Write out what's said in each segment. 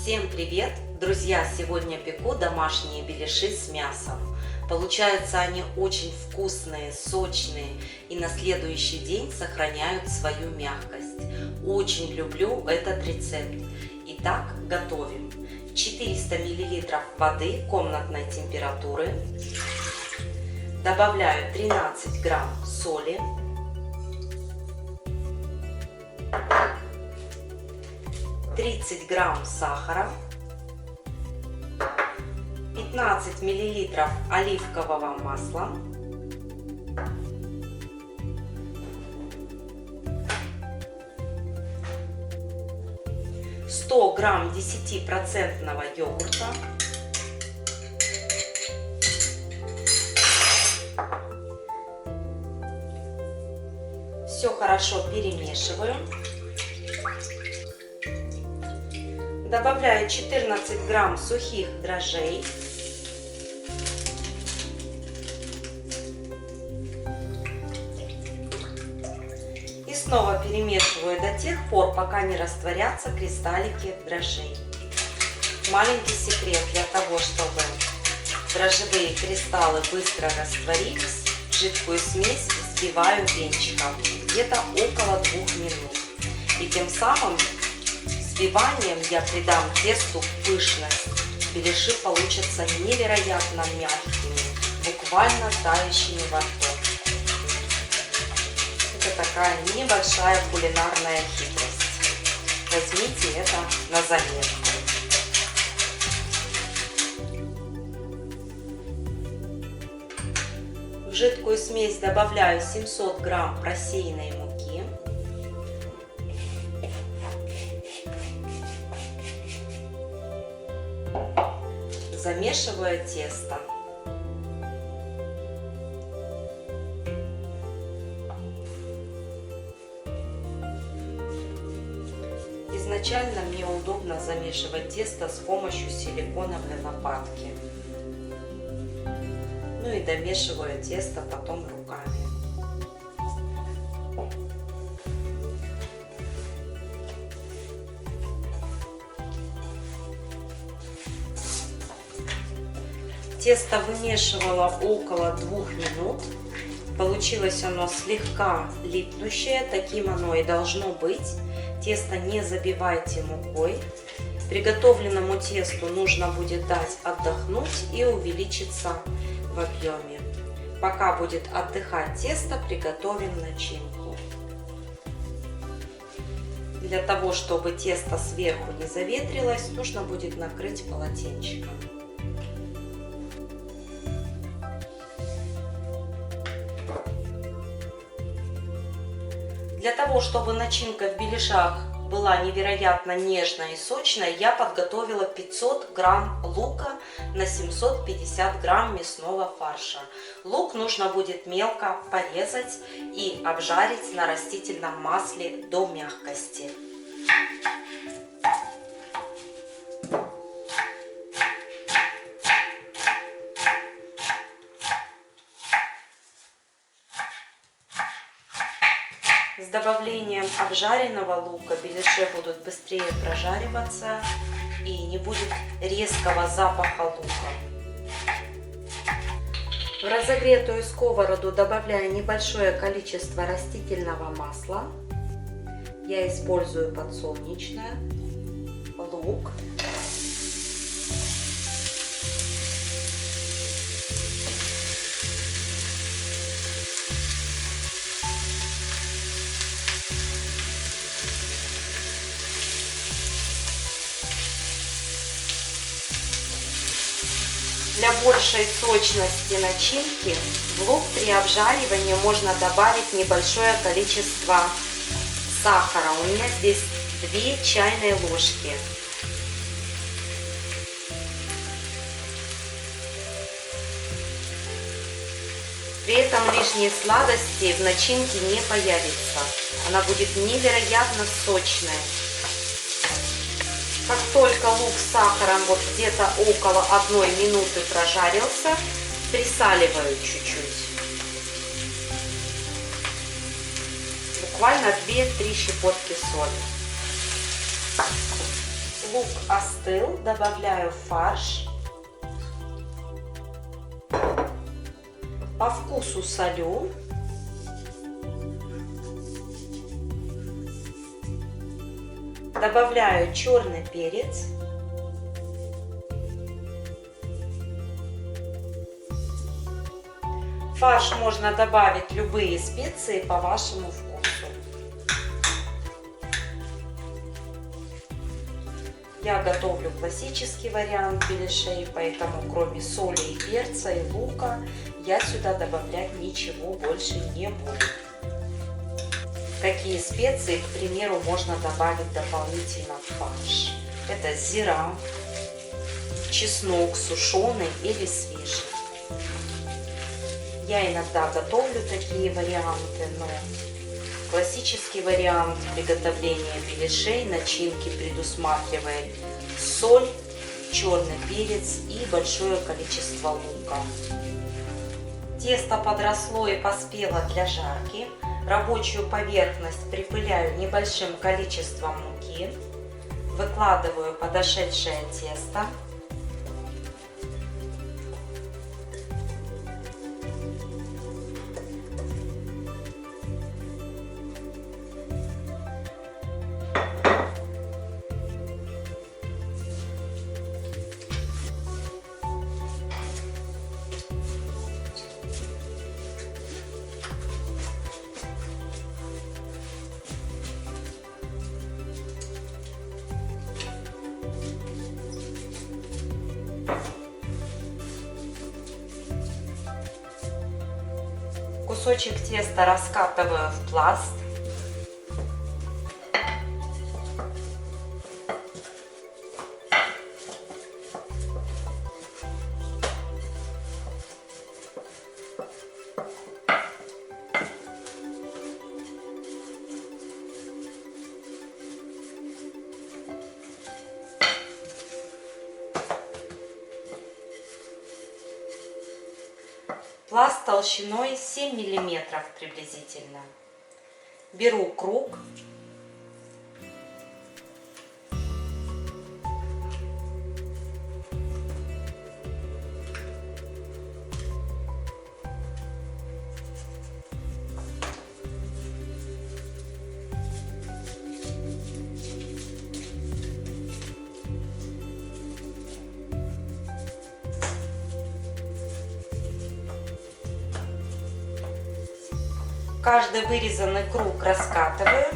Всем привет! Друзья, сегодня пеку домашние беляши с мясом. Получаются они очень вкусные, сочные и на следующий день сохраняют свою мягкость. Очень люблю этот рецепт. Итак, готовим. 400 мл воды комнатной температуры. Добавляю 13 грамм соли. 30 грамм сахара, 15 миллилитров оливкового масла, 100 грамм 10% йогурта, все хорошо перемешиваю. Добавляю 14 грамм сухих дрожжей. И снова перемешиваю до тех пор, пока не растворятся кристаллики дрожжей. Маленький секрет: для того, чтобы дрожжевые кристаллы быстро растворились, жидкую смесь взбиваю венчиком где-то около 2 минут. И тем самым взбиванием я придам тесту пышность. Беляши получатся невероятно мягкими, буквально тающими во рту. Это такая небольшая кулинарная хитрость. Возьмите это на заметку. В жидкую смесь добавляю 700 грамм просеянной муки. Замешиваю тесто. Изначально мне удобно замешивать тесто с помощью силиконовой лопатки. Ну и домешиваю тесто потом руками. Тесто вымешивала около 2 минут. Получилось оно слегка липнущее, таким оно и должно быть. Тесто не забивайте мукой. Приготовленному тесту нужно будет дать отдохнуть и увеличиться в объеме. Пока будет отдыхать тесто, приготовим начинку. Для того, чтобы тесто сверху не заветрилось, нужно будет накрыть полотенчиком. Для того, чтобы начинка в беляшах была невероятно нежная и сочная, я подготовила 500 грамм лука на 750 грамм мясного фарша. Лук нужно будет мелко порезать и обжарить на растительном масле до мягкости. С добавлением обжаренного лука беляши будут быстрее прожариваться и не будет резкого запаха лука. В разогретую сковороду добавляю небольшое количество растительного масла. Я использую подсолнечное, лук. Для большей сочности начинки в лук при обжаривании можно добавить небольшое количество сахара. У меня здесь 2 чайные ложки. При этом лишней сладости в начинке не появится. Она будет невероятно сочная. Как только лук с сахаром вот где-то около 1 минуты прожарился, присаливаю чуть-чуть. Буквально 2-3 щепотки соли. Лук остыл, добавляю фарш. По вкусу солю. Добавляю черный перец. В фарш можно добавить любые специи по вашему вкусу. Я готовлю классический вариант беляшей, поэтому кроме соли и перца и лука я сюда добавлять ничего больше не буду. Какие специи, к примеру, можно добавить дополнительно в фарш? Это зира, чеснок сушеный или свежий. Я иногда готовлю такие варианты, но классический вариант приготовления беляшей начинки предусматривает соль, черный перец и большое количество лука. Тесто подросло и поспело для жарки. Рабочую поверхность припыляю небольшим количеством муки. Выкладываю подошедшее тесто. Кусочек теста раскатываю в пласт. Пласт толщиной 7 мм приблизительно. Беру круг. Каждый вырезанный круг раскатываю.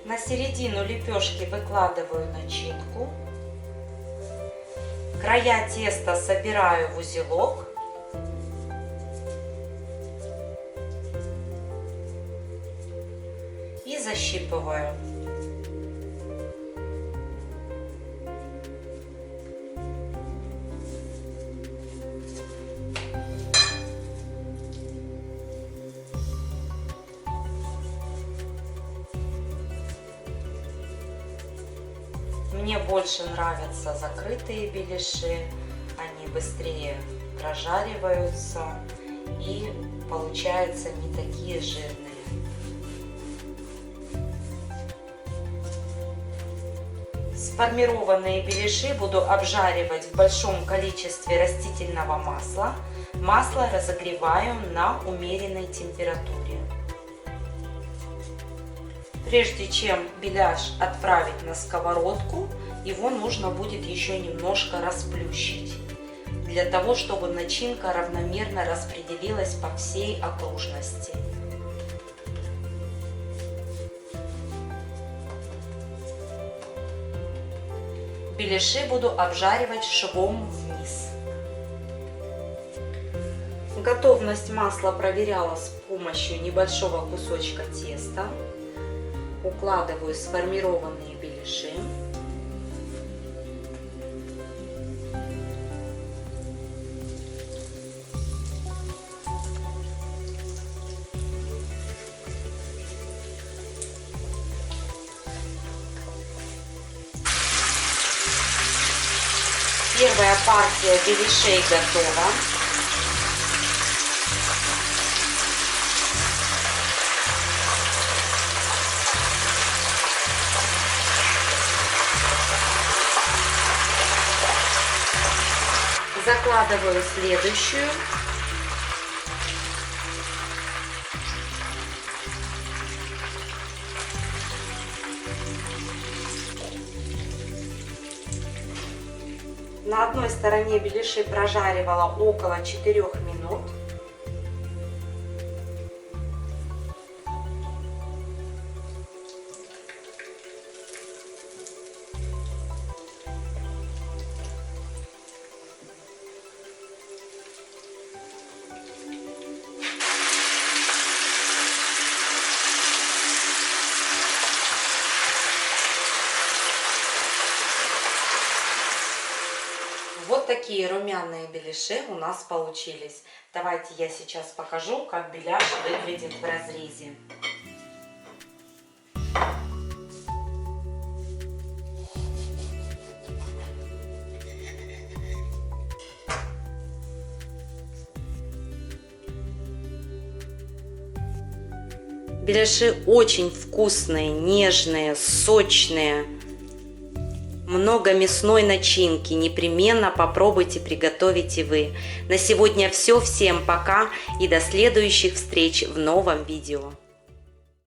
На середину лепешки выкладываю начинку. Края теста собираю в узелок. И защипываю. Мне больше нравятся закрытые беляши, они быстрее прожариваются и получаются не такие жирные. Сформированные беляши буду обжаривать в большом количестве растительного масла. Масло разогреваю на умеренной температуре. Прежде чем беляш отправить на сковородку, его нужно будет еще немножко расплющить, для того, чтобы начинка равномерно распределилась по всей окружности. Беляши буду обжаривать швом вниз. Готовность масла проверяла с помощью небольшого кусочка теста. Укладываю сформированные беляши. Первая партия беляшей готова. Закладываю следующую. На одной стороне беляши прожаривала около 4 минут. Вот такие румяные беляши у нас получились. Давайте я сейчас покажу, как беляш выглядит в разрезе. Беляши очень вкусные, нежные, сочные. Много мясной начинки. Непременно попробуйте приготовить и вы. На сегодня все. Всем пока и до следующих встреч в новом видео.